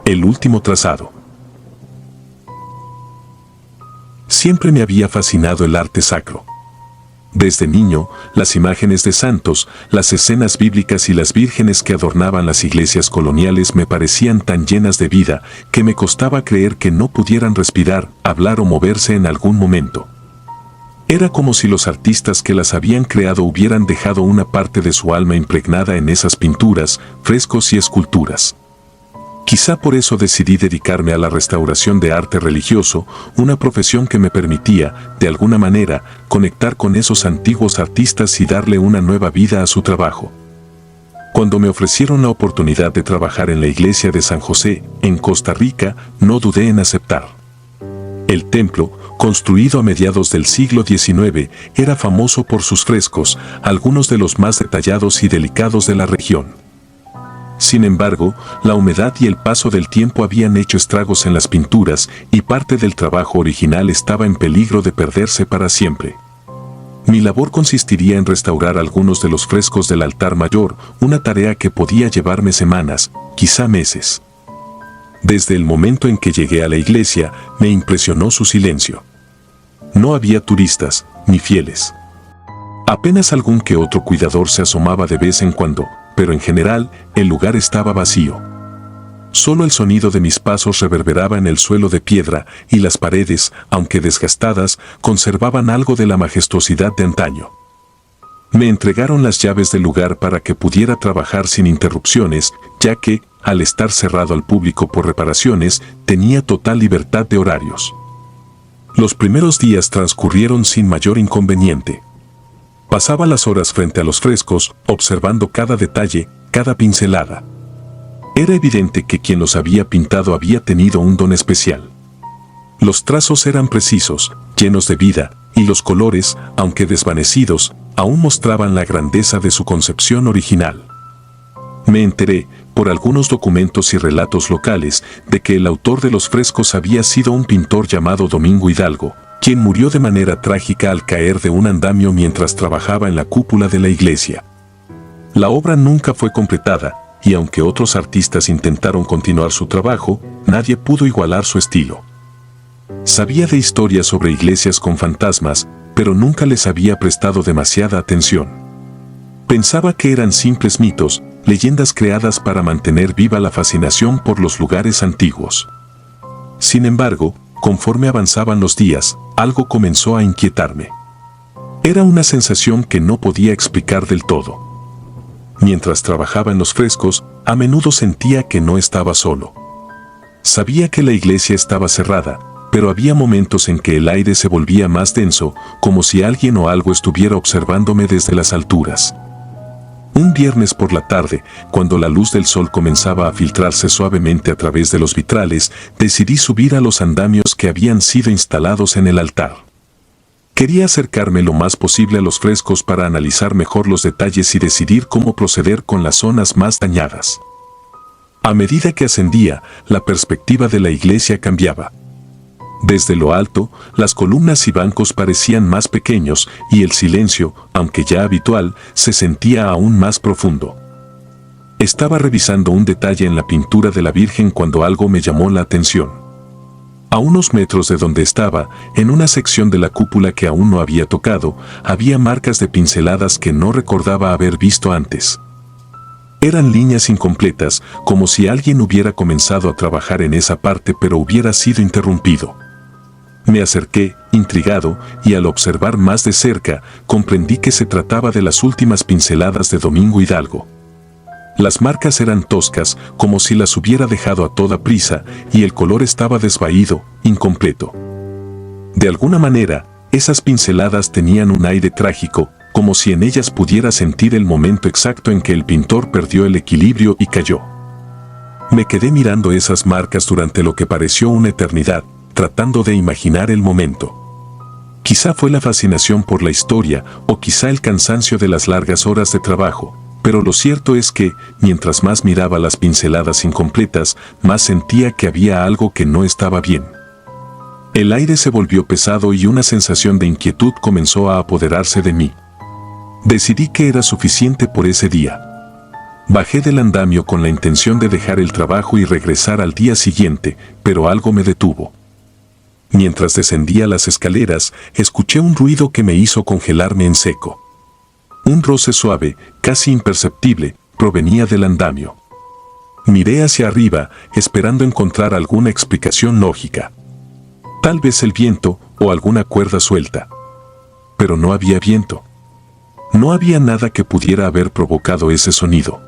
El último trazado. Siempre me había fascinado el arte sacro. Desde niño, las imágenes de santos, las escenas bíblicas y las vírgenes que adornaban las iglesias coloniales me parecían tan llenas de vida que me costaba creer que no pudieran respirar, hablar o moverse en algún momento. Era como si los artistas que las habían creado hubieran dejado una parte de su alma impregnada en esas pinturas, frescos y esculturas. Quizá por eso decidí dedicarme a la restauración de arte religioso, una profesión que me permitía, de alguna manera, conectar con esos antiguos artistas y darle una nueva vida a su trabajo. Cuando me ofrecieron la oportunidad de trabajar en la iglesia de San José, en Costa Rica, no dudé en aceptar. El templo, construido a mediados del siglo XIX, era famoso por sus frescos, algunos de los más detallados y delicados de la región. Sin embargo, la humedad y el paso del tiempo habían hecho estragos en las pinturas y parte del trabajo original estaba en peligro de perderse para siempre. Mi labor consistiría en restaurar algunos de los frescos del altar mayor, una tarea que podía llevarme semanas, quizá meses. Desde el momento en que llegué a la iglesia, me impresionó su silencio. No había turistas, ni fieles. Apenas algún que otro cuidador se asomaba de vez en cuando, pero en general, el lugar estaba vacío. Solo el sonido de mis pasos reverberaba en el suelo de piedra y las paredes, aunque desgastadas, conservaban algo de la majestuosidad de antaño. Me entregaron las llaves del lugar para que pudiera trabajar sin interrupciones, ya que, al estar cerrado al público por reparaciones, tenía total libertad de horarios. Los primeros días transcurrieron sin mayor inconveniente. Pasaba las horas frente a los frescos, observando cada detalle, cada pincelada. Era evidente que quien los había pintado había tenido un don especial. Los trazos eran precisos, llenos de vida, y los colores, aunque desvanecidos, aún mostraban la grandeza de su concepción original. Me enteré, por algunos documentos y relatos locales, de que el autor de los frescos había sido un pintor llamado Domingo Hidalgo, quien murió de manera trágica al caer de un andamio mientras trabajaba en la cúpula de la iglesia. La obra nunca fue completada, y aunque otros artistas intentaron continuar su trabajo, nadie pudo igualar su estilo. Sabía de historias sobre iglesias con fantasmas, pero nunca les había prestado demasiada atención. Pensaba que eran simples mitos, leyendas creadas para mantener viva la fascinación por los lugares antiguos. Sin embargo, conforme avanzaban los días, algo comenzó a inquietarme. Era una sensación que no podía explicar del todo. Mientras trabajaba en los frescos, a menudo sentía que no estaba solo. Sabía que la iglesia estaba cerrada, pero había momentos en que el aire se volvía más denso, como si alguien o algo estuviera observándome desde las alturas. Un viernes por la tarde, cuando la luz del sol comenzaba a filtrarse suavemente a través de los vitrales, decidí subir a los andamios que habían sido instalados en el altar. Quería acercarme lo más posible a los frescos para analizar mejor los detalles y decidir cómo proceder con las zonas más dañadas. A medida que ascendía, la perspectiva de la iglesia cambiaba. Desde lo alto, las columnas y bancos parecían más pequeños y el silencio, aunque ya habitual, se sentía aún más profundo. Estaba revisando un detalle en la pintura de la Virgen cuando algo me llamó la atención. A unos metros de donde estaba, en una sección de la cúpula que aún no había tocado, había marcas de pinceladas que no recordaba haber visto antes. Eran líneas incompletas, como si alguien hubiera comenzado a trabajar en esa parte pero hubiera sido interrumpido. Me acerqué, intrigado, y al observar más de cerca, comprendí que se trataba de las últimas pinceladas de Domingo Hidalgo. Las marcas eran toscas, como si las hubiera dejado a toda prisa, y el color estaba desvaído, incompleto. De alguna manera, esas pinceladas tenían un aire trágico, como si en ellas pudiera sentir el momento exacto en que el pintor perdió el equilibrio y cayó. Me quedé mirando esas marcas durante lo que pareció una eternidad, tratando de imaginar el momento. Quizá fue la fascinación por la historia, o quizá el cansancio de las largas horas de trabajo, pero lo cierto es que, mientras más miraba las pinceladas incompletas, más sentía que había algo que no estaba bien. El aire se volvió pesado y una sensación de inquietud comenzó a apoderarse de mí. Decidí que era suficiente por ese día. Bajé del andamio con la intención de dejar el trabajo y regresar al día siguiente, pero algo me detuvo. Mientras descendía las escaleras, escuché un ruido que me hizo congelarme en seco. Un roce suave, casi imperceptible, provenía del andamio. Miré hacia arriba, esperando encontrar alguna explicación lógica. Tal vez el viento o alguna cuerda suelta. Pero no había viento. No había nada que pudiera haber provocado ese sonido.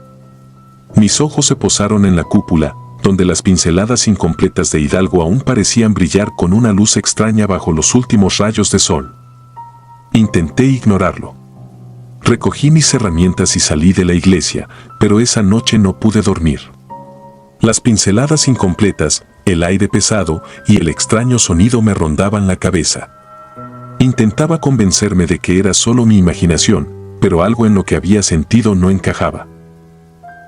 Mis ojos se posaron en la cúpula, donde las pinceladas incompletas de Hidalgo aún parecían brillar con una luz extraña bajo los últimos rayos de sol. Intenté ignorarlo. Recogí mis herramientas y salí de la iglesia, pero esa noche no pude dormir. Las pinceladas incompletas, el aire pesado y el extraño sonido me rondaban la cabeza. Intentaba convencerme de que era solo mi imaginación, pero algo en lo que había sentido no encajaba.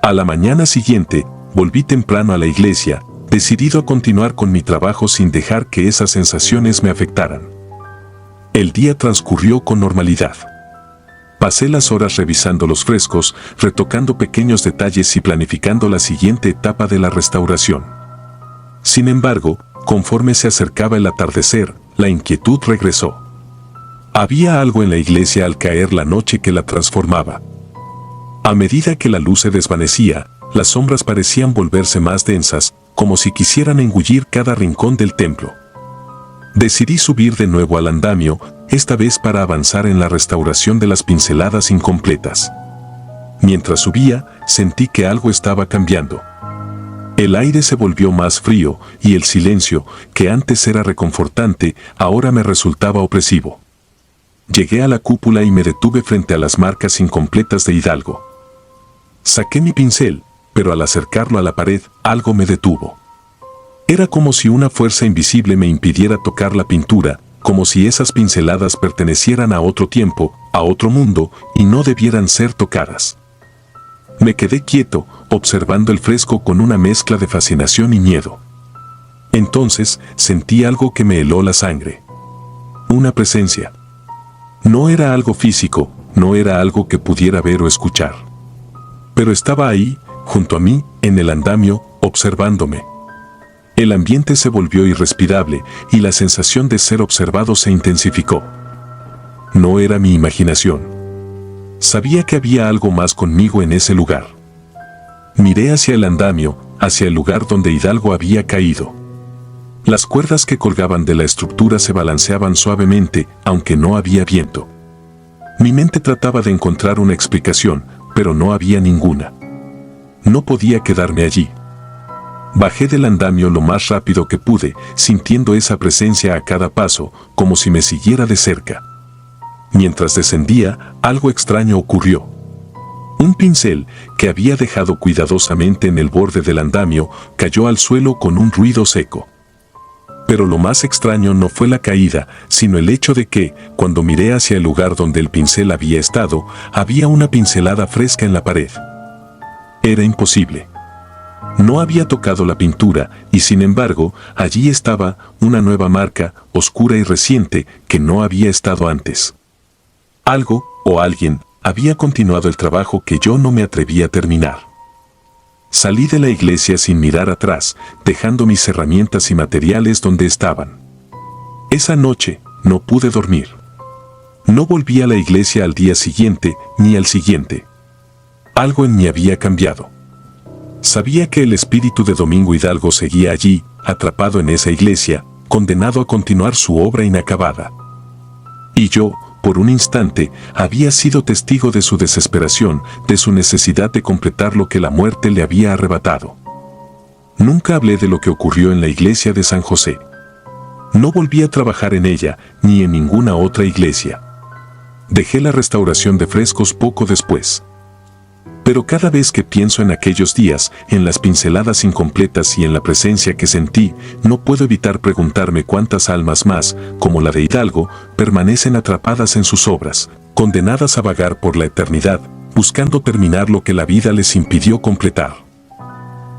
A la mañana siguiente, volví temprano a la iglesia, decidido a continuar con mi trabajo sin dejar que esas sensaciones me afectaran. El día transcurrió con normalidad. Pasé las horas revisando los frescos, retocando pequeños detalles y planificando la siguiente etapa de la restauración. Sin embargo, conforme se acercaba el atardecer, la inquietud regresó. Había algo en la iglesia al caer la noche que la transformaba. A medida que la luz se desvanecía, las sombras parecían volverse más densas, como si quisieran engullir cada rincón del templo. Decidí subir de nuevo al andamio, esta vez para avanzar en la restauración de las pinceladas incompletas. Mientras subía, sentí que algo estaba cambiando. El aire se volvió más frío y el silencio, que antes era reconfortante, ahora me resultaba opresivo. Llegué a la cúpula y me detuve frente a las marcas incompletas de Hidalgo. Saqué mi pincel, pero al acercarlo a la pared, algo me detuvo. Era como si una fuerza invisible me impidiera tocar la pintura, como si esas pinceladas pertenecieran a otro tiempo, a otro mundo, y no debieran ser tocadas. Me quedé quieto, observando el fresco con una mezcla de fascinación y miedo. Entonces, sentí algo que me heló la sangre. Una presencia. No era algo físico, no era algo que pudiera ver o escuchar. Pero estaba ahí, junto a mí, en el andamio, observándome. El ambiente se volvió irrespirable y la sensación de ser observado se intensificó. No era mi imaginación. Sabía que había algo más conmigo en ese lugar. Miré hacia el andamio, hacia el lugar donde Hidalgo había caído. Las cuerdas que colgaban de la estructura se balanceaban suavemente, aunque no había viento. Mi mente trataba de encontrar una explicación, pero no había ninguna. No podía quedarme allí. Bajé del andamio lo más rápido que pude, sintiendo esa presencia a cada paso, como si me siguiera de cerca. Mientras descendía, algo extraño ocurrió. Un pincel, que había dejado cuidadosamente en el borde del andamio, cayó al suelo con un ruido seco. Pero lo más extraño no fue la caída, sino el hecho de que, cuando miré hacia el lugar donde el pincel había estado, había una pincelada fresca en la pared. Era imposible. No había tocado la pintura, y sin embargo, allí estaba una nueva marca, oscura y reciente, que no había estado antes. Algo, o alguien, había continuado el trabajo que yo no me atreví a terminar. Salí de la iglesia sin mirar atrás, dejando mis herramientas y materiales donde estaban. Esa noche, no pude dormir. No volví a la iglesia al día siguiente, ni al siguiente. Algo en mí había cambiado. Sabía que el espíritu de Domingo Hidalgo seguía allí, atrapado en esa iglesia, condenado a continuar su obra inacabada. Y yo, por un instante, había sido testigo de su desesperación, de su necesidad de completar lo que la muerte le había arrebatado. Nunca hablé de lo que ocurrió en la iglesia de San José. No volví a trabajar en ella, ni en ninguna otra iglesia. Dejé la restauración de frescos poco después. Pero cada vez que pienso en aquellos días, en las pinceladas incompletas y en la presencia que sentí, no puedo evitar preguntarme cuántas almas más, como la de Hidalgo, permanecen atrapadas en sus obras, condenadas a vagar por la eternidad, buscando terminar lo que la vida les impidió completar.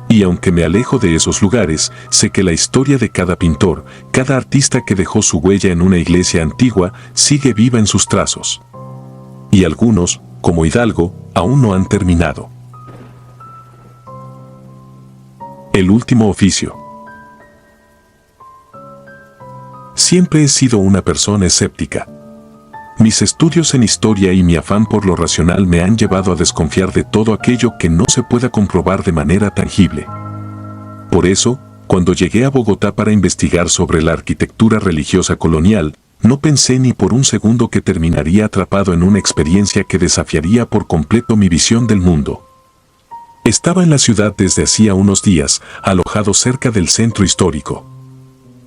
Y aunque me alejo de esos lugares, sé que la historia de cada pintor, cada artista que dejó su huella en una iglesia antigua, sigue viva en sus trazos. Y algunos, como Hidalgo, aún no han terminado. El último oficio. Siempre he sido una persona escéptica. Mis estudios en historia y mi afán por lo racional me han llevado a desconfiar de todo aquello que no se pueda comprobar de manera tangible. Por eso, cuando llegué a Bogotá para investigar sobre la arquitectura religiosa colonial, no pensé ni por un segundo que terminaría atrapado en una experiencia que desafiaría por completo mi visión del mundo. Estaba en la ciudad desde hacía unos días, alojado cerca del centro histórico.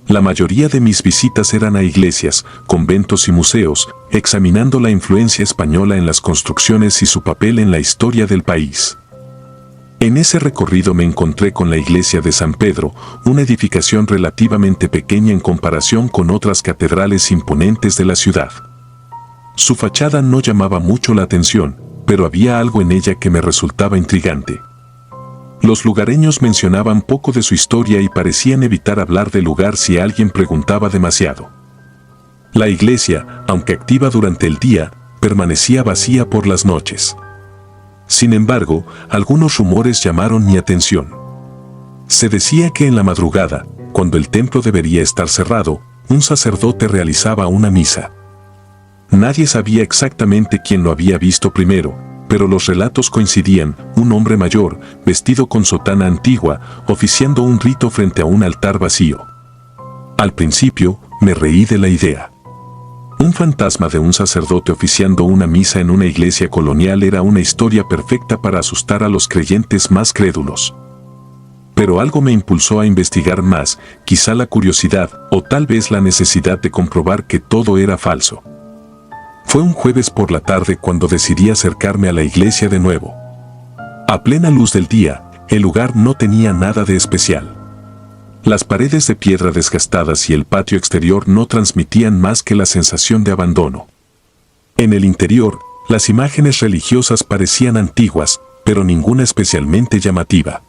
La mayoría de mis visitas eran a iglesias, conventos y museos, examinando la influencia española en las construcciones y su papel en la historia del país. En ese recorrido me encontré con la iglesia de San Pedro, una edificación relativamente pequeña en comparación con otras catedrales imponentes de la ciudad. Su fachada no llamaba mucho la atención, pero había algo en ella que me resultaba intrigante. Los lugareños mencionaban poco de su historia y parecían evitar hablar del lugar si alguien preguntaba demasiado. La iglesia, aunque activa durante el día, permanecía vacía por las noches. Sin embargo, algunos rumores llamaron mi atención. Se decía que en la madrugada, cuando el templo debería estar cerrado, un sacerdote realizaba una misa. Nadie sabía exactamente quién lo había visto primero, pero los relatos coincidían: un hombre mayor, vestido con sotana antigua, oficiando un rito frente a un altar vacío. Al principio, me reí de la idea. Un fantasma de un sacerdote oficiando una misa en una iglesia colonial era una historia perfecta para asustar a los creyentes más crédulos. Pero algo me impulsó a investigar más, quizá la curiosidad, o tal vez la necesidad de comprobar que todo era falso. Fue un jueves por la tarde cuando decidí acercarme a la iglesia de nuevo. A plena luz del día, el lugar no tenía nada de especial. Las paredes de piedra desgastadas y el patio exterior no transmitían más que la sensación de abandono. En el interior, las imágenes religiosas parecían antiguas, pero ninguna especialmente llamativa.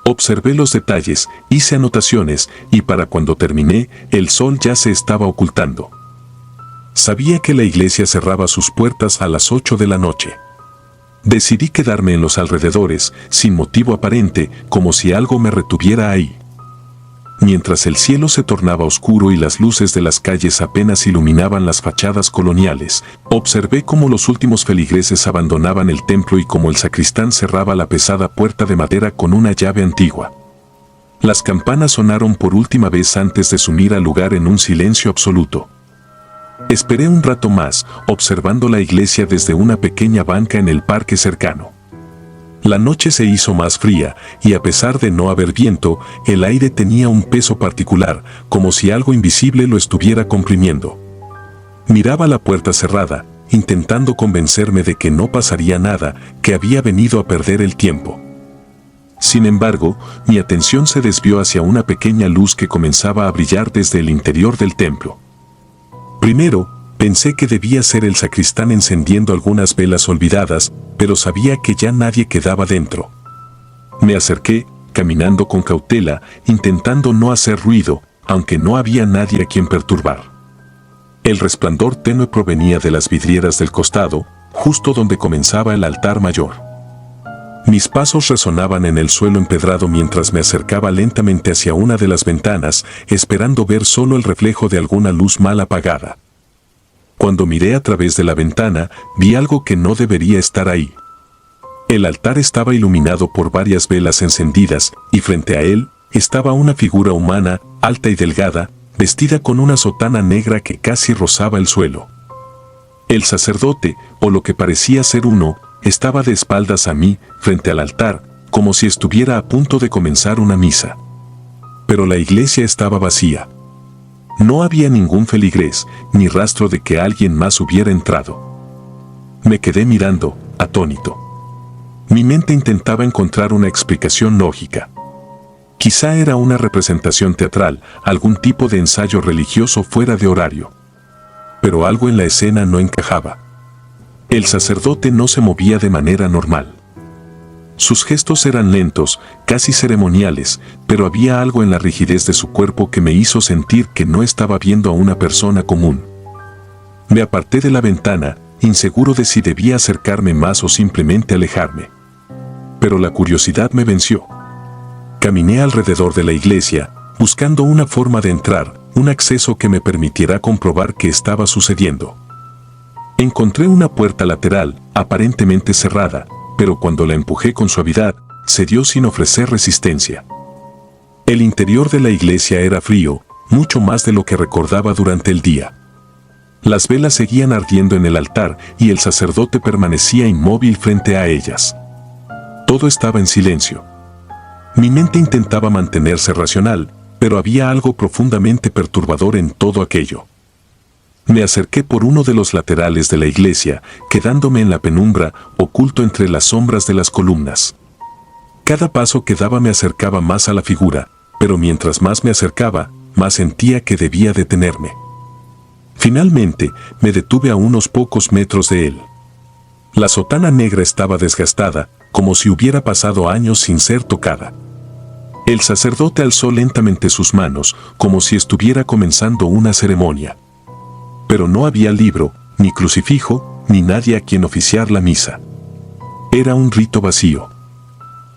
Observé los detalles, hice anotaciones, y para cuando terminé, el sol ya se estaba ocultando. Sabía que la iglesia cerraba sus puertas a las 8 de la noche. Decidí quedarme en los alrededores, sin motivo aparente, como si algo me retuviera ahí. Mientras el cielo se tornaba oscuro y las luces de las calles apenas iluminaban las fachadas coloniales, observé cómo los últimos feligreses abandonaban el templo y cómo el sacristán cerraba la pesada puerta de madera con una llave antigua. Las campanas sonaron por última vez antes de sumir al lugar en un silencio absoluto. Esperé un rato más, observando la iglesia desde una pequeña banca en el parque cercano. La noche se hizo más fría, y a pesar de no haber viento, el aire tenía un peso particular, como si algo invisible lo estuviera comprimiendo. Miraba la puerta cerrada, intentando convencerme de que no pasaría nada, que había venido a perder el tiempo. Sin embargo, mi atención se desvió hacia una pequeña luz que comenzaba a brillar desde el interior del templo. Primero, pensé que debía ser el sacristán encendiendo algunas velas olvidadas, pero sabía que ya nadie quedaba dentro. Me acerqué, caminando con cautela, intentando no hacer ruido, aunque no había nadie a quien perturbar. El resplandor tenue provenía de las vidrieras del costado, justo donde comenzaba el altar mayor. Mis pasos resonaban en el suelo empedrado mientras me acercaba lentamente hacia una de las ventanas, esperando ver solo el reflejo de alguna luz mal apagada. Cuando miré a través de la ventana, vi algo que no debería estar ahí. El altar estaba iluminado por varias velas encendidas, y frente a él, estaba una figura humana, alta y delgada, vestida con una sotana negra que casi rozaba el suelo. El sacerdote, o lo que parecía ser uno, estaba de espaldas a mí, frente al altar, como si estuviera a punto de comenzar una misa. Pero la iglesia estaba vacía. No había ningún feligrés, ni rastro de que alguien más hubiera entrado. Me quedé mirando, atónito. Mi mente intentaba encontrar una explicación lógica. Quizá era una representación teatral, algún tipo de ensayo religioso fuera de horario. Pero algo en la escena no encajaba. El sacerdote no se movía de manera normal. Sus gestos eran lentos, casi ceremoniales, pero había algo en la rigidez de su cuerpo que me hizo sentir que no estaba viendo a una persona común. Me aparté de la ventana, inseguro de si debía acercarme más o simplemente alejarme. Pero la curiosidad me venció. Caminé alrededor de la iglesia, buscando una forma de entrar, un acceso que me permitiera comprobar qué estaba sucediendo. Encontré una puerta lateral, aparentemente cerrada, pero cuando la empujé con suavidad, cedió sin ofrecer resistencia. El interior de la iglesia era frío, mucho más de lo que recordaba durante el día. Las velas seguían ardiendo en el altar y el sacerdote permanecía inmóvil frente a ellas. Todo estaba en silencio. Mi mente intentaba mantenerse racional, pero había algo profundamente perturbador en todo aquello. Me acerqué por uno de los laterales de la iglesia, quedándome en la penumbra, oculto entre las sombras de las columnas. Cada paso que daba me acercaba más a la figura, pero mientras más me acercaba, más sentía que debía detenerme. Finalmente, me detuve a unos pocos metros de él. La sotana negra estaba desgastada, como si hubiera pasado años sin ser tocada. El sacerdote alzó lentamente sus manos, como si estuviera comenzando una ceremonia. Pero no había libro, ni crucifijo, ni nadie a quien oficiar la misa. Era un rito vacío.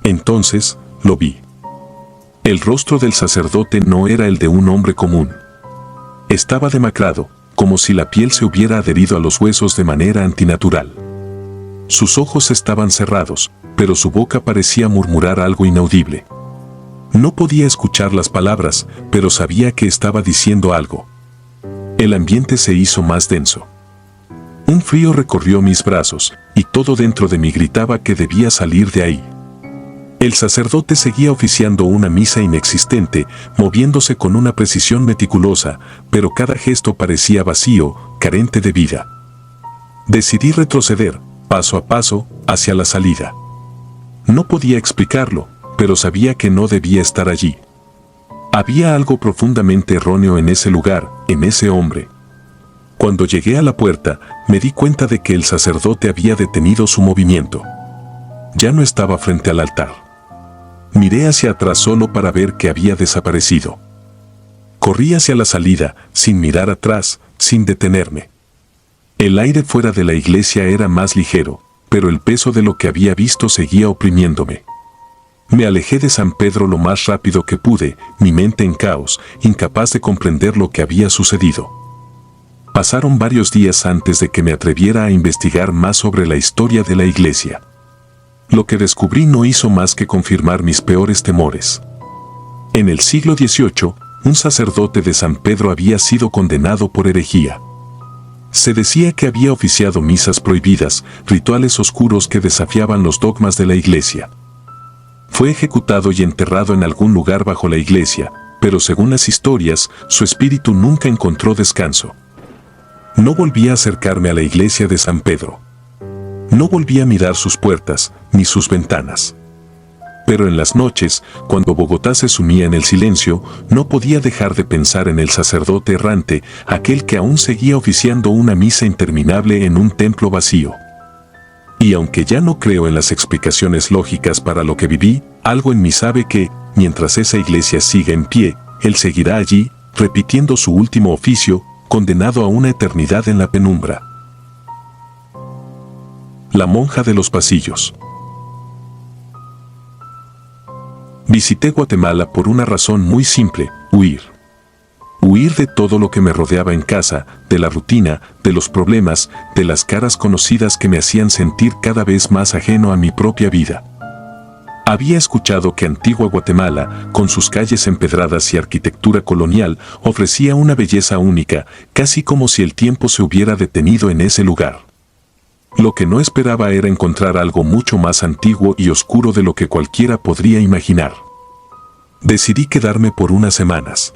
Entonces, lo vi. El rostro del sacerdote no era el de un hombre común. Estaba demacrado, como si la piel se hubiera adherido a los huesos de manera antinatural. Sus ojos estaban cerrados, pero su boca parecía murmurar algo inaudible. No podía escuchar las palabras, pero sabía que estaba diciendo algo. El ambiente se hizo más denso. Un frío recorrió mis brazos, y todo dentro de mí gritaba que debía salir de ahí. El sacerdote seguía oficiando una misa inexistente, moviéndose con una precisión meticulosa, pero cada gesto parecía vacío, carente de vida. Decidí retroceder, paso a paso, hacia la salida. No podía explicarlo, pero sabía que no debía estar allí. Había algo profundamente erróneo en ese lugar, en ese hombre. Cuando llegué a la puerta, me di cuenta de que el sacerdote había detenido su movimiento. Ya no estaba frente al altar. Miré hacia atrás solo para ver que había desaparecido. Corrí hacia la salida, sin mirar atrás, sin detenerme. El aire fuera de la iglesia era más ligero, pero el peso de lo que había visto seguía oprimiéndome. Me alejé de San Pedro lo más rápido que pude, mi mente en caos, incapaz de comprender lo que había sucedido. Pasaron varios días antes de que me atreviera a investigar más sobre la historia de la iglesia. Lo que descubrí no hizo más que confirmar mis peores temores. En el siglo XVIII, un sacerdote de San Pedro había sido condenado por herejía. Se decía que había oficiado misas prohibidas, rituales oscuros que desafiaban los dogmas de la iglesia. Fue ejecutado y enterrado en algún lugar bajo la iglesia, pero según las historias, su espíritu nunca encontró descanso. No volví a acercarme a la iglesia de San Pedro. No volví a mirar sus puertas, ni sus ventanas. Pero en las noches, cuando Bogotá se sumía en el silencio, no podía dejar de pensar en el sacerdote errante, aquel que aún seguía oficiando una misa interminable en un templo vacío. Y aunque ya no creo en las explicaciones lógicas para lo que viví, algo en mí sabe que, mientras esa iglesia siga en pie, él seguirá allí, repitiendo su último oficio, condenado a una eternidad en la penumbra. La monja de los pasillos. Visité Guatemala por una razón muy simple: huir. Huir de todo lo que me rodeaba en casa, de la rutina, de los problemas, de las caras conocidas que me hacían sentir cada vez más ajeno a mi propia vida. Había escuchado que Antigua Guatemala, con sus calles empedradas y arquitectura colonial, ofrecía una belleza única, casi como si el tiempo se hubiera detenido en ese lugar. Lo que no esperaba era encontrar algo mucho más antiguo y oscuro de lo que cualquiera podría imaginar. Decidí quedarme por unas semanas.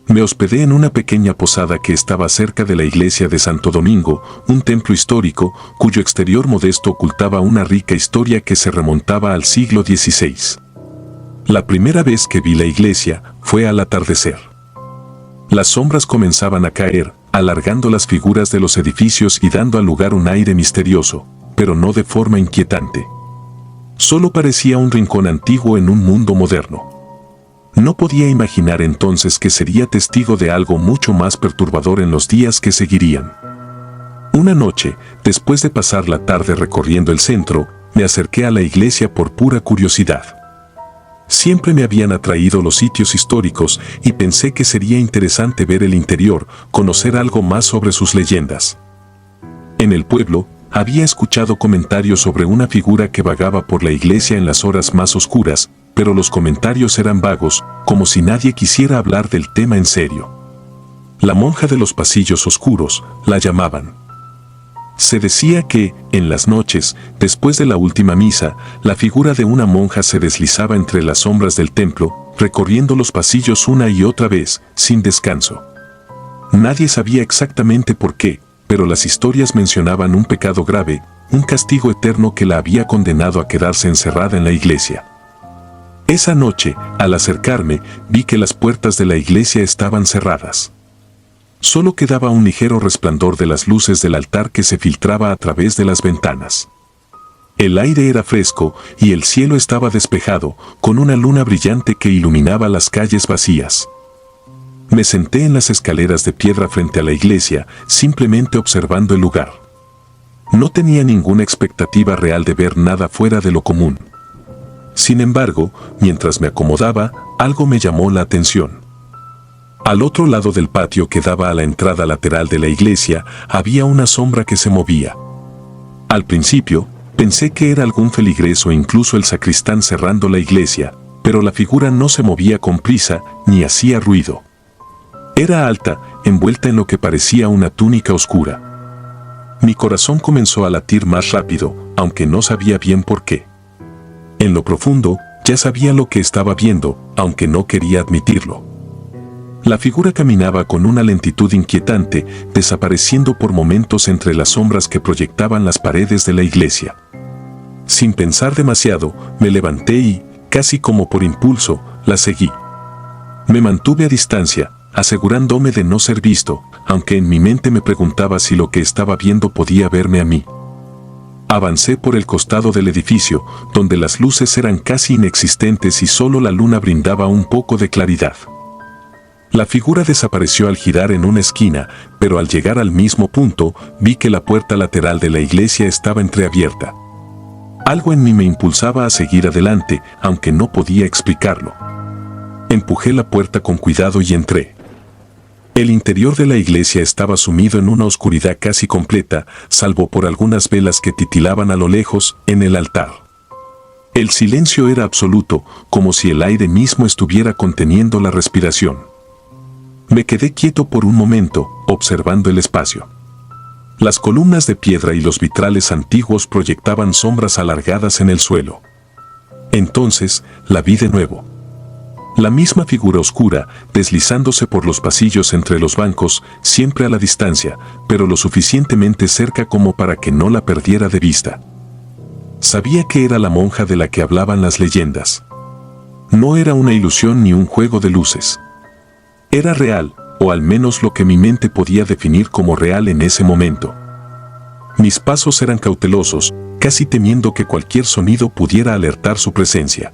Me hospedé en una pequeña posada que estaba cerca de la iglesia de Santo Domingo, un templo histórico cuyo exterior modesto ocultaba una rica historia que se remontaba al siglo XVI. La primera vez que vi la iglesia fue al atardecer. Las sombras comenzaban a caer, alargando las figuras de los edificios y dando al lugar un aire misterioso, pero no de forma inquietante. Solo parecía un rincón antiguo en un mundo moderno. No podía imaginar entonces que sería testigo de algo mucho más perturbador en los días que seguirían. Una noche, después de pasar la tarde recorriendo el centro, me acerqué a la iglesia por pura curiosidad. Siempre me habían atraído los sitios históricos y pensé que sería interesante ver el interior, conocer algo más sobre sus leyendas. En el pueblo, había escuchado comentarios sobre una figura que vagaba por la iglesia en las horas más oscuras, pero los comentarios eran vagos, como si nadie quisiera hablar del tema en serio. La monja de los pasillos oscuros, la llamaban. Se decía que, en las noches, después de la última misa, la figura de una monja se deslizaba entre las sombras del templo, recorriendo los pasillos una y otra vez, sin descanso. Nadie sabía exactamente por qué, pero las historias mencionaban un pecado grave, un castigo eterno que la había condenado a quedarse encerrada en la iglesia. Esa noche, al acercarme, vi que las puertas de la iglesia estaban cerradas. Solo quedaba un ligero resplandor de las luces del altar que se filtraba a través de las ventanas. El aire era fresco y el cielo estaba despejado, con una luna brillante que iluminaba las calles vacías. Me senté en las escaleras de piedra frente a la iglesia, simplemente observando el lugar. No tenía ninguna expectativa real de ver nada fuera de lo común. Sin embargo, mientras me acomodaba, algo me llamó la atención. Al otro lado del patio que daba a la entrada lateral de la iglesia, había una sombra que se movía. Al principio, pensé que era algún feligres o incluso el sacristán cerrando la iglesia, pero la figura no se movía con prisa ni hacía ruido. Era alta, envuelta en lo que parecía una túnica oscura. Mi corazón comenzó a latir más rápido, aunque no sabía bien por qué. En lo profundo, ya sabía lo que estaba viendo, aunque no quería admitirlo. La figura caminaba con una lentitud inquietante, desapareciendo por momentos entre las sombras que proyectaban las paredes de la iglesia. Sin pensar demasiado, me levanté y, casi como por impulso, la seguí. Me mantuve a distancia, asegurándome de no ser visto, aunque en mi mente me preguntaba si lo que estaba viendo podía verme a mí. Avancé por el costado del edificio, donde las luces eran casi inexistentes y solo la luna brindaba un poco de claridad. La figura desapareció al girar en una esquina, pero al llegar al mismo punto, vi que la puerta lateral de la iglesia estaba entreabierta. Algo en mí me impulsaba a seguir adelante, aunque no podía explicarlo. Empujé la puerta con cuidado y entré. El interior de la iglesia estaba sumido en una oscuridad casi completa, salvo por algunas velas que titilaban a lo lejos en el altar. El silencio era absoluto, como si el aire mismo estuviera conteniendo la respiración. Me quedé quieto por un momento, observando el espacio. Las columnas de piedra y los vitrales antiguos proyectaban sombras alargadas en el suelo. Entonces, la vi de nuevo. La misma figura oscura, deslizándose por los pasillos entre los bancos, siempre a la distancia, pero lo suficientemente cerca como para que no la perdiera de vista. Sabía que era la monja de la que hablaban las leyendas. No era una ilusión ni un juego de luces. Era real, o al menos lo que mi mente podía definir como real en ese momento. Mis pasos eran cautelosos, casi temiendo que cualquier sonido pudiera alertar su presencia.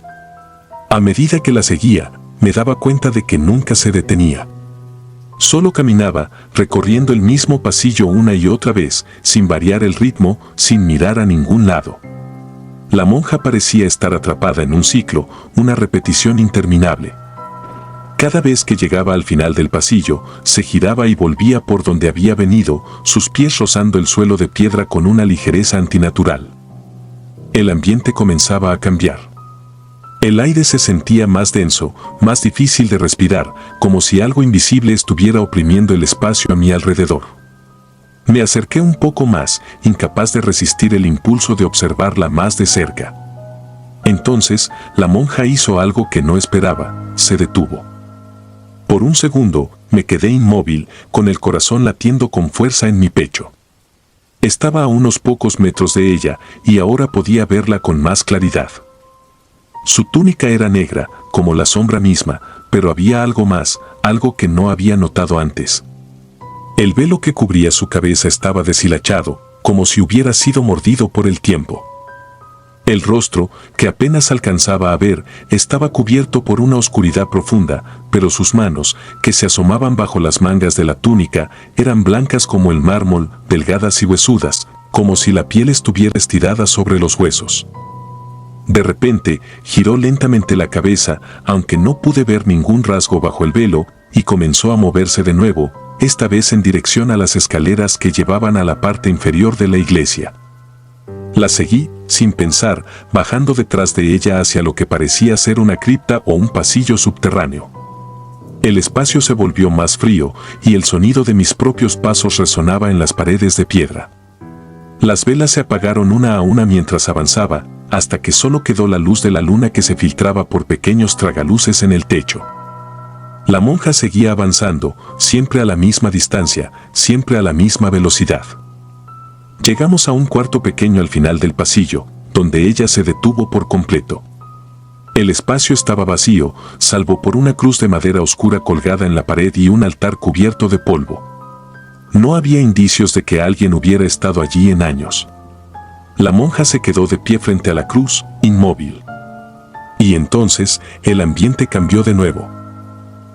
A medida que la seguía, me daba cuenta de que nunca se detenía. Solo caminaba, recorriendo el mismo pasillo una y otra vez, sin variar el ritmo, sin mirar a ningún lado. La monja parecía estar atrapada en un ciclo, una repetición interminable. Cada vez que llegaba al final del pasillo, se giraba y volvía por donde había venido, sus pies rozando el suelo de piedra con una ligereza antinatural. El ambiente comenzaba a cambiar. El aire se sentía más denso, más difícil de respirar, como si algo invisible estuviera oprimiendo el espacio a mi alrededor. Me acerqué un poco más, incapaz de resistir el impulso de observarla más de cerca. Entonces, la monja hizo algo que no esperaba, se detuvo. Por un segundo, me quedé inmóvil, con el corazón latiendo con fuerza en mi pecho. Estaba a unos pocos metros de ella, y ahora podía verla con más claridad. Su túnica era negra, como la sombra misma, pero había algo más, algo que no había notado antes. El velo que cubría su cabeza estaba deshilachado, como si hubiera sido mordido por el tiempo. El rostro, que apenas alcanzaba a ver, estaba cubierto por una oscuridad profunda, pero sus manos, que se asomaban bajo las mangas de la túnica, eran blancas como el mármol, delgadas y huesudas, como si la piel estuviera estirada sobre los huesos. De repente, giró lentamente la cabeza, aunque no pude ver ningún rasgo bajo el velo, y comenzó a moverse de nuevo, esta vez en dirección a las escaleras que llevaban a la parte inferior de la iglesia. La seguí, sin pensar, bajando detrás de ella hacia lo que parecía ser una cripta o un pasillo subterráneo. El espacio se volvió más frío, y el sonido de mis propios pasos resonaba en las paredes de piedra. Las velas se apagaron una a una mientras avanzaba, hasta que solo quedó la luz de la luna que se filtraba por pequeños tragaluces en el techo. La monja seguía avanzando, siempre a la misma distancia, siempre a la misma velocidad. Llegamos a un cuarto pequeño al final del pasillo, donde ella se detuvo por completo. El espacio estaba vacío, salvo por una cruz de madera oscura colgada en la pared y un altar cubierto de polvo. No había indicios de que alguien hubiera estado allí en años. La monja se quedó de pie frente a la cruz, inmóvil. Y entonces, el ambiente cambió de nuevo.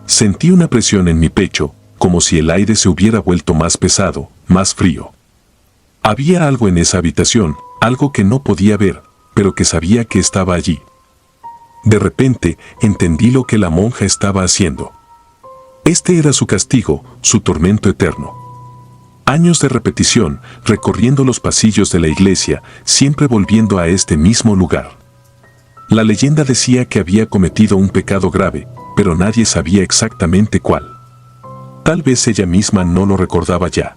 Sentí una presión en mi pecho, como si el aire se hubiera vuelto más pesado, más frío. Había algo en esa habitación, algo que no podía ver, pero que sabía que estaba allí. De repente, entendí lo que la monja estaba haciendo. Este era su castigo, su tormento eterno. Años de repetición, recorriendo los pasillos de la iglesia, siempre volviendo a este mismo lugar. La leyenda decía que había cometido un pecado grave, pero nadie sabía exactamente cuál. Tal vez ella misma no lo recordaba ya.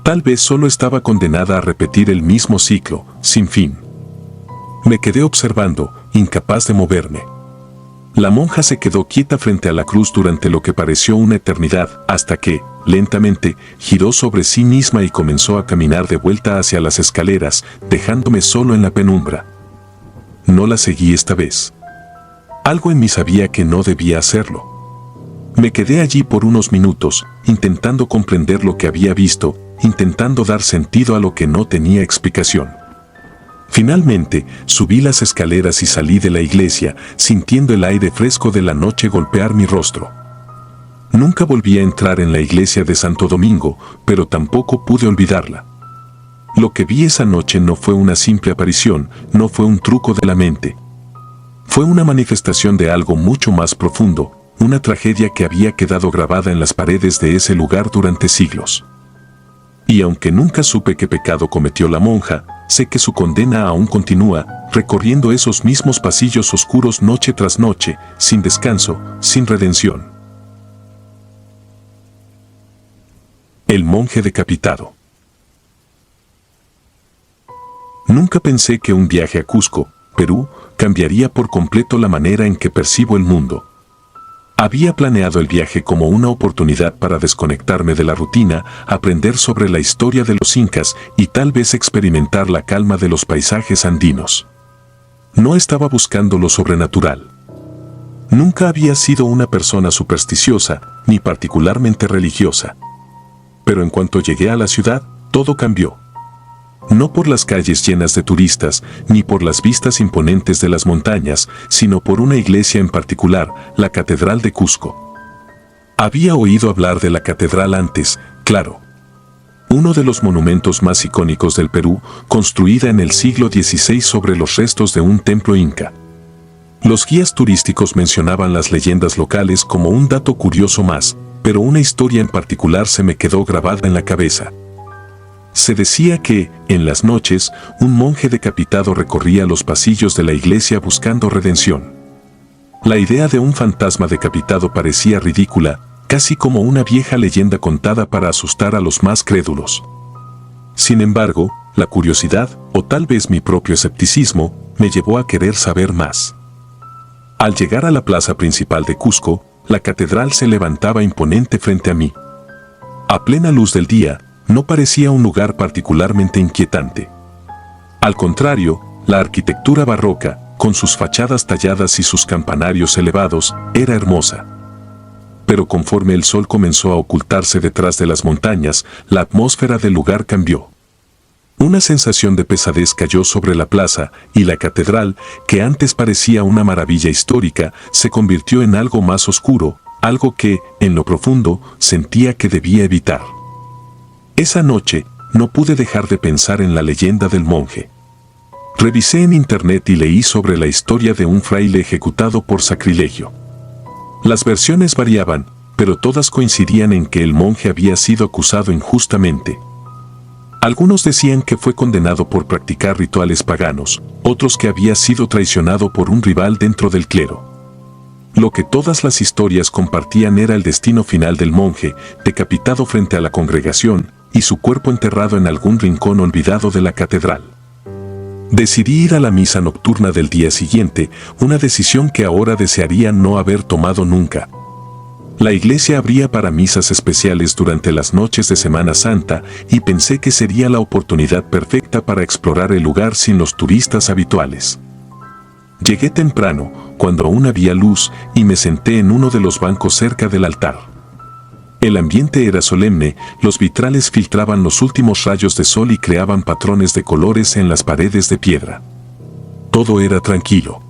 Tal vez solo estaba condenada a repetir el mismo ciclo, sin fin. Me quedé observando, incapaz de moverme. La monja se quedó quieta frente a la cruz durante lo que pareció una eternidad, hasta que, lentamente, giró sobre sí misma y comenzó a caminar de vuelta hacia las escaleras, dejándome solo en la penumbra. No la seguí esta vez. Algo en mí sabía que no debía hacerlo. Me quedé allí por unos minutos, intentando comprender lo que había visto, intentando dar sentido a lo que no tenía explicación. Finalmente, subí las escaleras y salí de la iglesia, sintiendo el aire fresco de la noche golpear mi rostro. Nunca volví a entrar en la iglesia de Santo Domingo, pero tampoco pude olvidarla. Lo que vi esa noche no fue una simple aparición, no fue un truco de la mente. Fue una manifestación de algo mucho más profundo, una tragedia que había quedado grabada en las paredes de ese lugar durante siglos. Y aunque nunca supe qué pecado cometió la monja, sé que su condena aún continúa, recorriendo esos mismos pasillos oscuros noche tras noche, sin descanso, sin redención. El monje decapitado. Nunca pensé que un viaje a Cusco, Perú, cambiaría por completo la manera en que percibo el mundo. Había planeado el viaje como una oportunidad para desconectarme de la rutina, aprender sobre la historia de los incas y tal vez experimentar la calma de los paisajes andinos. No estaba buscando lo sobrenatural. Nunca había sido una persona supersticiosa, ni particularmente religiosa. Pero en cuanto llegué a la ciudad, todo cambió. No por las calles llenas de turistas, ni por las vistas imponentes de las montañas, sino por una iglesia en particular, la Catedral de Cusco. Había oído hablar de la catedral antes, claro. Uno de los monumentos más icónicos del Perú, construida en el siglo XVI sobre los restos de un templo inca. Los guías turísticos mencionaban las leyendas locales como un dato curioso más, pero una historia en particular se me quedó grabada en la cabeza. Se decía que, en las noches, un monje decapitado recorría los pasillos de la iglesia buscando redención. La idea de un fantasma decapitado parecía ridícula, casi como una vieja leyenda contada para asustar a los más crédulos. Sin embargo, la curiosidad, o tal vez mi propio escepticismo, me llevó a querer saber más. Al llegar a la plaza principal de Cusco, la catedral se levantaba imponente frente a mí. A plena luz del día, no parecía un lugar particularmente inquietante. Al contrario, la arquitectura barroca, con sus fachadas talladas y sus campanarios elevados, era hermosa. Pero conforme el sol comenzó a ocultarse detrás de las montañas, la atmósfera del lugar cambió. Una sensación de pesadez cayó sobre la plaza, y la catedral, que antes parecía una maravilla histórica, se convirtió en algo más oscuro, algo que, en lo profundo, sentía que debía evitar. Esa noche, no pude dejar de pensar en la leyenda del monje. Revisé en internet y leí sobre la historia de un fraile ejecutado por sacrilegio. Las versiones variaban, pero todas coincidían en que el monje había sido acusado injustamente. Algunos decían que fue condenado por practicar rituales paganos, otros que había sido traicionado por un rival dentro del clero. Lo que todas las historias compartían era el destino final del monje, decapitado frente a la congregación, y su cuerpo enterrado en algún rincón olvidado de la catedral. Decidí ir a la misa nocturna del día siguiente, una decisión que ahora desearía no haber tomado nunca. La iglesia abría para misas especiales durante las noches de Semana Santa y pensé que sería la oportunidad perfecta para explorar el lugar sin los turistas habituales. Llegué temprano, cuando aún había luz, y me senté en uno de los bancos cerca del altar. El ambiente era solemne, los vitrales filtraban los últimos rayos de sol y creaban patrones de colores en las paredes de piedra. Todo era tranquilo.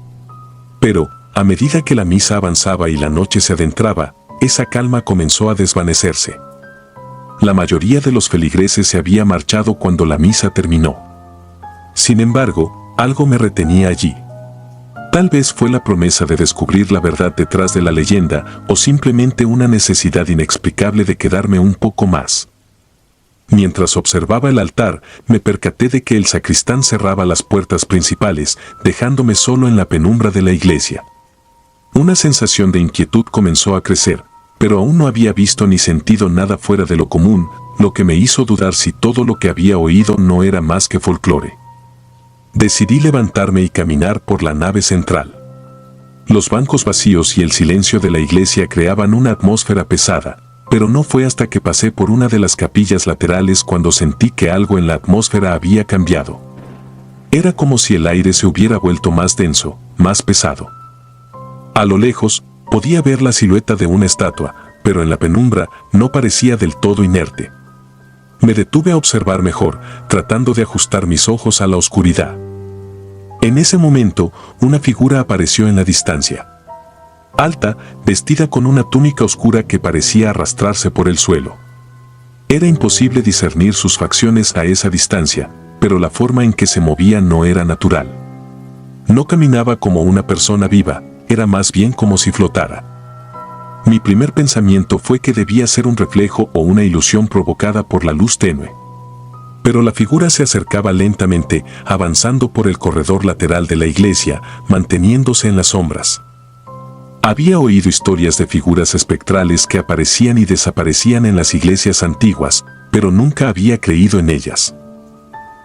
Pero, a medida que la misa avanzaba y la noche se adentraba, esa calma comenzó a desvanecerse. La mayoría de los feligreses se había marchado cuando la misa terminó. Sin embargo, algo me retenía allí. Tal vez fue la promesa de descubrir la verdad detrás de la leyenda o simplemente una necesidad inexplicable de quedarme un poco más. Mientras observaba el altar, me percaté de que el sacristán cerraba las puertas principales, dejándome solo en la penumbra de la iglesia. Una sensación de inquietud comenzó a crecer, pero aún no había visto ni sentido nada fuera de lo común, lo que me hizo dudar si todo lo que había oído no era más que folclore. Decidí levantarme y caminar por la nave central. Los bancos vacíos y el silencio de la iglesia creaban una atmósfera pesada, pero no fue hasta que pasé por una de las capillas laterales cuando sentí que algo en la atmósfera había cambiado. Era como si el aire se hubiera vuelto más denso, más pesado. A lo lejos, podía ver la silueta de una estatua, pero en la penumbra no parecía del todo inerte. Me detuve a observar mejor, tratando de ajustar mis ojos a la oscuridad. En ese momento, una figura apareció en la distancia. Alta, vestida con una túnica oscura que parecía arrastrarse por el suelo. Era imposible discernir sus facciones a esa distancia, pero la forma en que se movía no era natural. No caminaba como una persona viva, era más bien como si flotara. Mi primer pensamiento fue que debía ser un reflejo o una ilusión provocada por la luz tenue. Pero la figura se acercaba lentamente, avanzando por el corredor lateral de la iglesia, manteniéndose en las sombras. Había oído historias de figuras espectrales que aparecían y desaparecían en las iglesias antiguas, pero nunca había creído en ellas.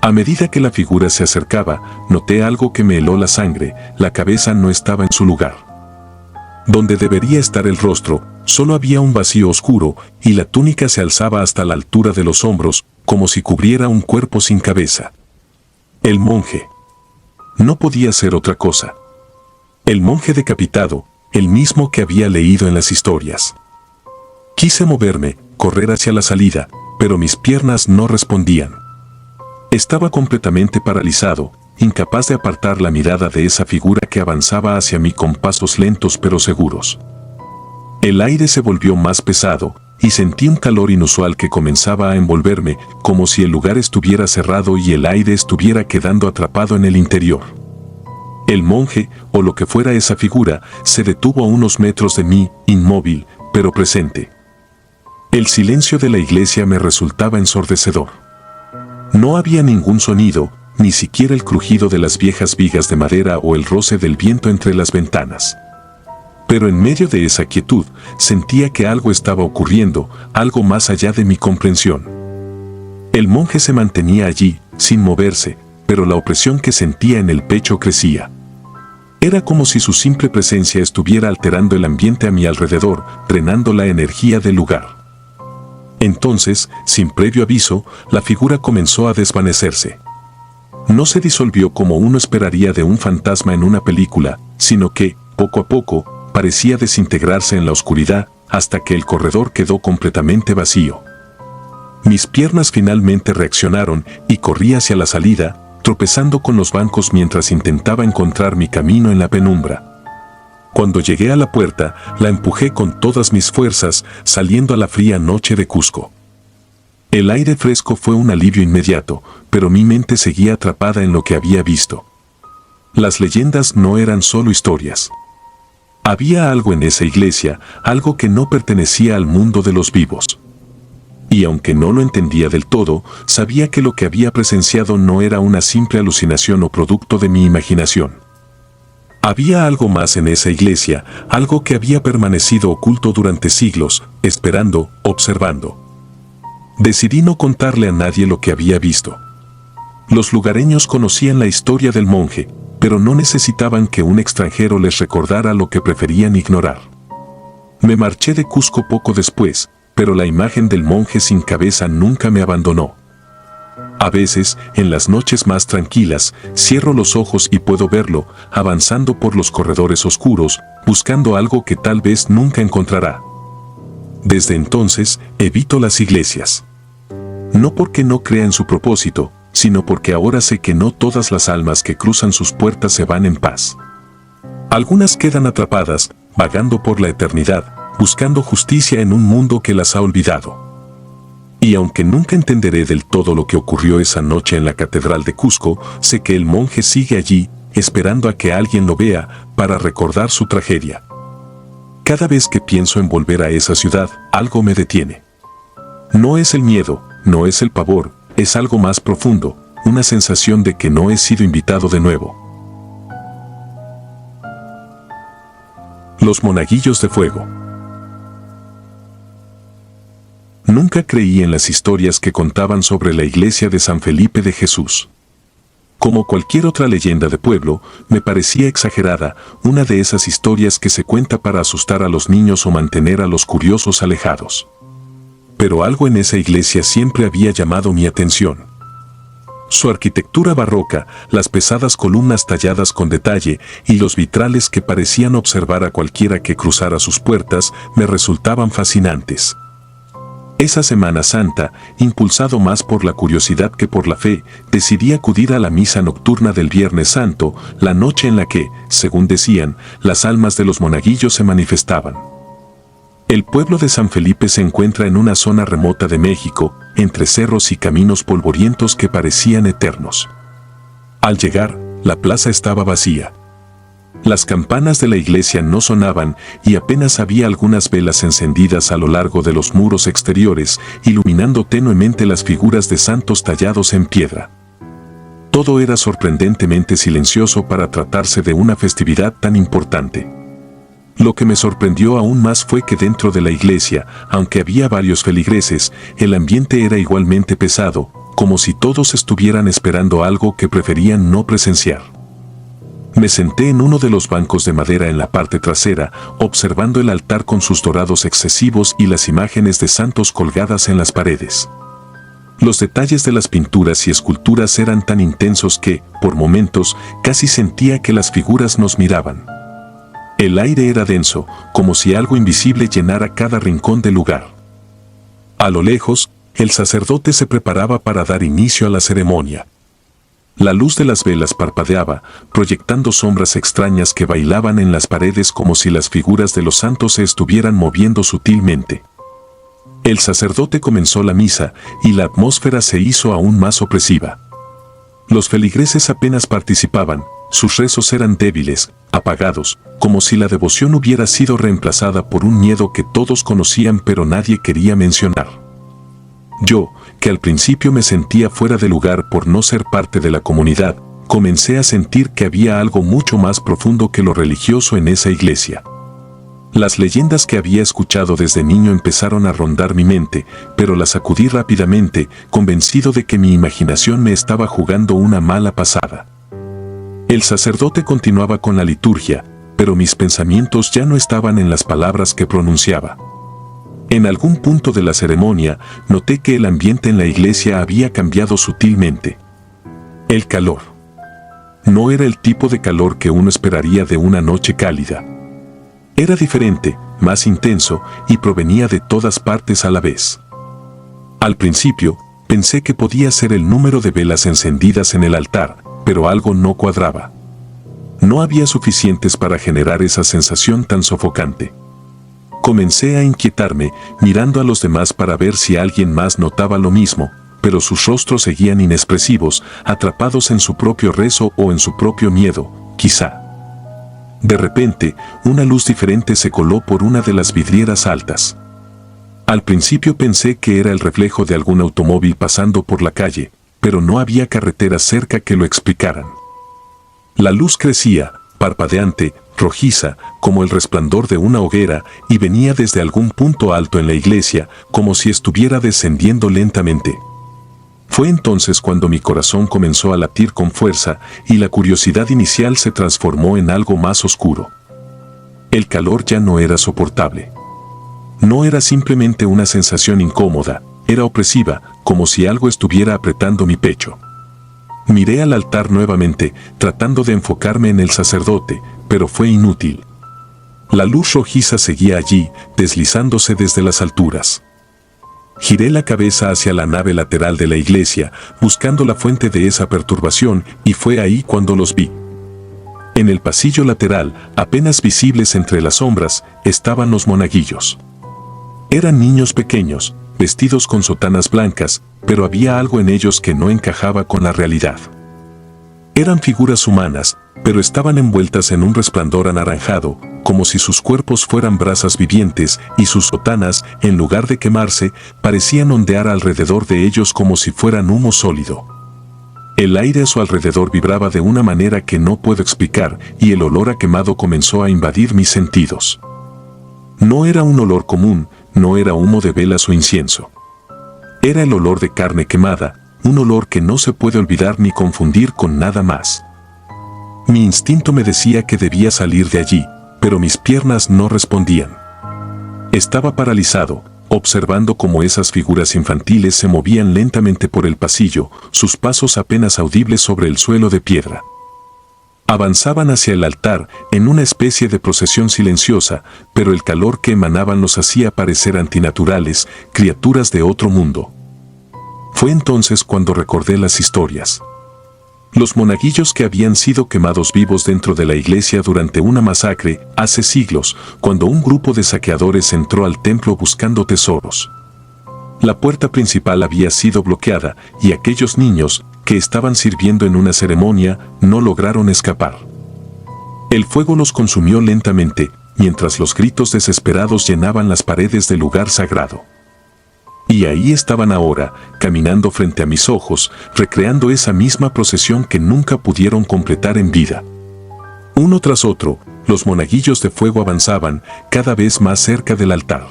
A medida que la figura se acercaba, noté algo que me heló la sangre, la cabeza no estaba en su lugar. Donde debería estar el rostro, solo había un vacío oscuro, y la túnica se alzaba hasta la altura de los hombros, como si cubriera un cuerpo sin cabeza. El monje. No podía ser otra cosa. El monje decapitado, el mismo que había leído en las historias. Quise moverme, correr hacia la salida, pero mis piernas no respondían. Estaba completamente paralizado, incapaz de apartar la mirada de esa figura que avanzaba hacia mí con pasos lentos pero seguros. El aire se volvió más pesado, y sentí un calor inusual que comenzaba a envolverme, como si el lugar estuviera cerrado y el aire estuviera quedando atrapado en el interior. El monje, o lo que fuera esa figura, se detuvo a unos metros de mí, inmóvil, pero presente. El silencio de la iglesia me resultaba ensordecedor. No había ningún sonido, ni siquiera el crujido de las viejas vigas de madera o el roce del viento entre las ventanas. Pero en medio de esa quietud, sentía que algo estaba ocurriendo, algo más allá de mi comprensión. El monje se mantenía allí, sin moverse, pero la opresión que sentía en el pecho crecía. Era como si su simple presencia estuviera alterando el ambiente a mi alrededor, drenando la energía del lugar. Entonces, sin previo aviso, la figura comenzó a desvanecerse. No se disolvió como uno esperaría de un fantasma en una película, sino que, poco a poco, parecía desintegrarse en la oscuridad, hasta que el corredor quedó completamente vacío. Mis piernas finalmente reaccionaron y corrí hacia la salida, tropezando con los bancos mientras intentaba encontrar mi camino en la penumbra. Cuando llegué a la puerta, la empujé con todas mis fuerzas, saliendo a la fría noche de Cusco. El aire fresco fue un alivio inmediato, pero mi mente seguía atrapada en lo que había visto. Las leyendas no eran solo historias. Había algo en esa iglesia, algo que no pertenecía al mundo de los vivos. Y aunque no lo entendía del todo, sabía que lo que había presenciado no era una simple alucinación o producto de mi imaginación. Había algo más en esa iglesia, algo que había permanecido oculto durante siglos, esperando, observando. Decidí no contarle a nadie lo que había visto. Los lugareños conocían la historia del monje, pero no necesitaban que un extranjero les recordara lo que preferían ignorar. Me marché de Cusco poco después, pero la imagen del monje sin cabeza nunca me abandonó. A veces, en las noches más tranquilas, cierro los ojos y puedo verlo, avanzando por los corredores oscuros, buscando algo que tal vez nunca encontrará. Desde entonces, evito las iglesias. No porque no crea en su propósito, sino porque ahora sé que no todas las almas que cruzan sus puertas se van en paz. Algunas quedan atrapadas, vagando por la eternidad, buscando justicia en un mundo que las ha olvidado. Y aunque nunca entenderé del todo lo que ocurrió esa noche en la Catedral de Cusco, sé que el monje sigue allí, esperando a que alguien lo vea, para recordar su tragedia. Cada vez que pienso en volver a esa ciudad, algo me detiene. No es el miedo, no es el pavor, es algo más profundo, una sensación de que no he sido invitado de nuevo. Los monaguillos de fuego. Nunca creí en las historias que contaban sobre la iglesia de San Felipe de Jesús. Como cualquier otra leyenda de pueblo, me parecía exagerada, una de esas historias que se cuenta para asustar a los niños o mantener a los curiosos alejados. Pero algo en esa iglesia siempre había llamado mi atención. Su arquitectura barroca, las pesadas columnas talladas con detalle y los vitrales que parecían observar a cualquiera que cruzara sus puertas, me resultaban fascinantes. Esa Semana Santa, impulsado más por la curiosidad que por la fe, decidí acudir a la misa nocturna del Viernes Santo, la noche en la que, según decían, las almas de los monaguillos se manifestaban. El pueblo de San Felipe se encuentra en una zona remota de México, entre cerros y caminos polvorientos que parecían eternos. Al llegar, la plaza estaba vacía. Las campanas de la iglesia no sonaban y apenas había algunas velas encendidas a lo largo de los muros exteriores, iluminando tenuemente las figuras de santos tallados en piedra. Todo era sorprendentemente silencioso para tratarse de una festividad tan importante. Lo que me sorprendió aún más fue que dentro de la iglesia, aunque había varios feligreses, el ambiente era igualmente pesado, como si todos estuvieran esperando algo que preferían no presenciar. Me senté en uno de los bancos de madera en la parte trasera, observando el altar con sus dorados excesivos y las imágenes de santos colgadas en las paredes. Los detalles de las pinturas y esculturas eran tan intensos que, por momentos, casi sentía que las figuras nos miraban. El aire era denso, como si algo invisible llenara cada rincón del lugar. A lo lejos, el sacerdote se preparaba para dar inicio a la ceremonia. La luz de las velas parpadeaba, proyectando sombras extrañas que bailaban en las paredes como si las figuras de los santos se estuvieran moviendo sutilmente. El sacerdote comenzó la misa y la atmósfera se hizo aún más opresiva. Los feligreses apenas participaban, sus rezos eran débiles, apagados, como si la devoción hubiera sido reemplazada por un miedo que todos conocían pero nadie quería mencionar. Yo, que al principio me sentía fuera de lugar por no ser parte de la comunidad, comencé a sentir que había algo mucho más profundo que lo religioso en esa iglesia. Las leyendas que había escuchado desde niño empezaron a rondar mi mente, pero las sacudí rápidamente, convencido de que mi imaginación me estaba jugando una mala pasada. El sacerdote continuaba con la liturgia, pero mis pensamientos ya no estaban en las palabras que pronunciaba. En algún punto de la ceremonia, noté que el ambiente en la iglesia había cambiado sutilmente. El calor. No era el tipo de calor que uno esperaría de una noche cálida. Era diferente, más intenso, y provenía de todas partes a la vez. Al principio, pensé que podía ser el número de velas encendidas en el altar, pero algo no cuadraba. No había suficientes para generar esa sensación tan sofocante. Comencé a inquietarme, mirando a los demás para ver si alguien más notaba lo mismo, pero sus rostros seguían inexpresivos, atrapados en su propio rezo o en su propio miedo, quizá. De repente, una luz diferente se coló por una de las vidrieras altas. Al principio pensé que era el reflejo de algún automóvil pasando por la calle, pero no había carreteras cerca que lo explicaran. La luz crecía, parpadeante, rojiza, como el resplandor de una hoguera, y venía desde algún punto alto en la iglesia, como si estuviera descendiendo lentamente. Fue entonces cuando mi corazón comenzó a latir con fuerza y la curiosidad inicial se transformó en algo más oscuro. El calor ya no era soportable. No era simplemente una sensación incómoda, era opresiva, como si algo estuviera apretando mi pecho. Miré al altar nuevamente, tratando de enfocarme en el sacerdote, pero fue inútil. La luz rojiza seguía allí, deslizándose desde las alturas. Giré la cabeza hacia la nave lateral de la iglesia, buscando la fuente de esa perturbación, y fue ahí cuando los vi. En el pasillo lateral, apenas visibles entre las sombras, estaban los monaguillos. Eran niños pequeños, vestidos con sotanas blancas, pero había algo en ellos que no encajaba con la realidad. Eran figuras humanas, pero estaban envueltas en un resplandor anaranjado, como si sus cuerpos fueran brasas vivientes, y sus sotanas, en lugar de quemarse, parecían ondear alrededor de ellos como si fueran humo sólido. El aire a su alrededor vibraba de una manera que no puedo explicar, y el olor a quemado comenzó a invadir mis sentidos. No era un olor común, no era humo de velas o incienso. Era el olor de carne quemada, un olor que no se puede olvidar ni confundir con nada más. Mi instinto me decía que debía salir de allí, pero mis piernas no respondían. Estaba paralizado, observando cómo esas figuras infantiles se movían lentamente por el pasillo, sus pasos apenas audibles sobre el suelo de piedra. Avanzaban hacia el altar en una especie de procesión silenciosa, pero el calor que emanaban los hacía parecer antinaturales, criaturas de otro mundo. Fue entonces cuando recordé las historias. Los monaguillos que habían sido quemados vivos dentro de la iglesia durante una masacre hace siglos, cuando un grupo de saqueadores entró al templo buscando tesoros. La puerta principal había sido bloqueada y aquellos niños, que estaban sirviendo en una ceremonia, no lograron escapar. El fuego los consumió lentamente, mientras los gritos desesperados llenaban las paredes del lugar sagrado. Y ahí estaban ahora, caminando frente a mis ojos, recreando esa misma procesión que nunca pudieron completar en vida. Uno tras otro, los monaguillos de fuego avanzaban, cada vez más cerca del altar.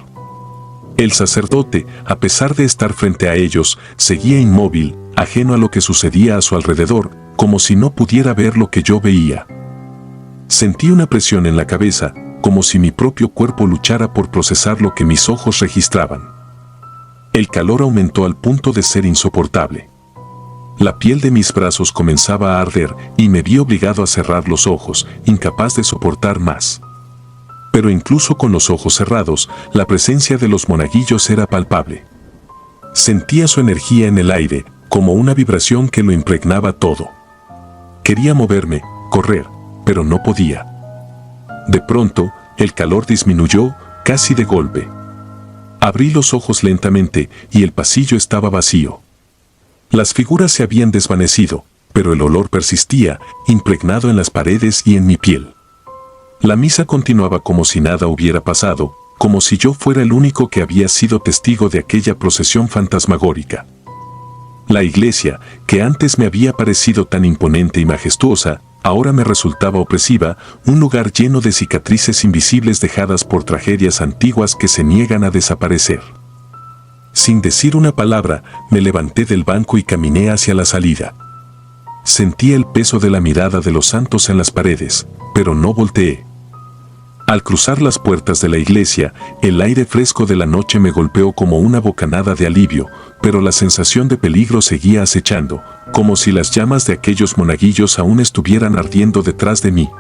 El sacerdote, a pesar de estar frente a ellos, seguía inmóvil, ajeno a lo que sucedía a su alrededor, como si no pudiera ver lo que yo veía. Sentí una presión en la cabeza, como si mi propio cuerpo luchara por procesar lo que mis ojos registraban. El calor aumentó al punto de ser insoportable. La piel de mis brazos comenzaba a arder y me vi obligado a cerrar los ojos, incapaz de soportar más. Pero incluso con los ojos cerrados, la presencia de los monaguillos era palpable. Sentía su energía en el aire, como una vibración que lo impregnaba todo. Quería moverme, correr, pero no podía. De pronto, el calor disminuyó, casi de golpe. Abrí los ojos lentamente y el pasillo estaba vacío. Las figuras se habían desvanecido, pero el olor persistía, impregnado en las paredes y en mi piel. La misa continuaba como si nada hubiera pasado, como si yo fuera el único que había sido testigo de aquella procesión fantasmagórica. La iglesia, que antes me había parecido tan imponente y majestuosa, ahora me resultaba opresiva, un lugar lleno de cicatrices invisibles dejadas por tragedias antiguas que se niegan a desaparecer. Sin decir una palabra, me levanté del banco y caminé hacia la salida. Sentí el peso de la mirada de los santos en las paredes, pero no volteé. Al cruzar las puertas de la iglesia, el aire fresco de la noche me golpeó como una bocanada de alivio, pero la sensación de peligro seguía acechando, como si las llamas de aquellos monaguillos aún estuvieran ardiendo detrás de mí.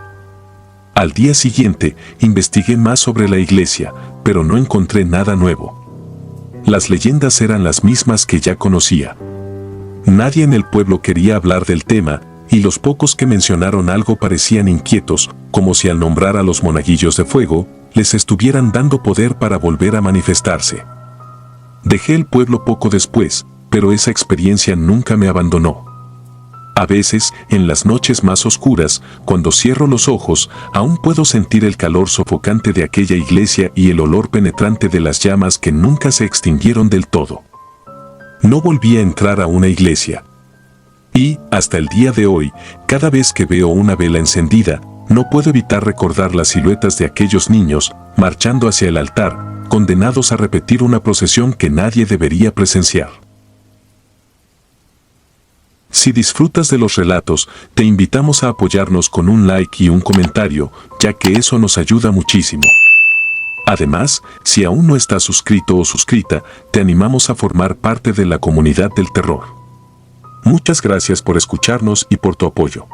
Al día siguiente, investigué más sobre la iglesia, pero no encontré nada nuevo. Las leyendas eran las mismas que ya conocía. Nadie en el pueblo quería hablar del tema, y los pocos que mencionaron algo parecían inquietos, como si al nombrar a los monaguillos de fuego, les estuvieran dando poder para volver a manifestarse. Dejé el pueblo poco después, pero esa experiencia nunca me abandonó. A veces, en las noches más oscuras, cuando cierro los ojos, aún puedo sentir el calor sofocante de aquella iglesia y el olor penetrante de las llamas que nunca se extinguieron del todo. No volví a entrar a una iglesia. Y, hasta el día de hoy, cada vez que veo una vela encendida, no puedo evitar recordar las siluetas de aquellos niños marchando hacia el altar, condenados a repetir una procesión que nadie debería presenciar. Si disfrutas de los relatos, te invitamos a apoyarnos con un like y un comentario, ya que eso nos ayuda muchísimo. Además, si aún no estás suscrito o suscrita, te animamos a formar parte de la comunidad del terror. Muchas gracias por escucharnos y por tu apoyo.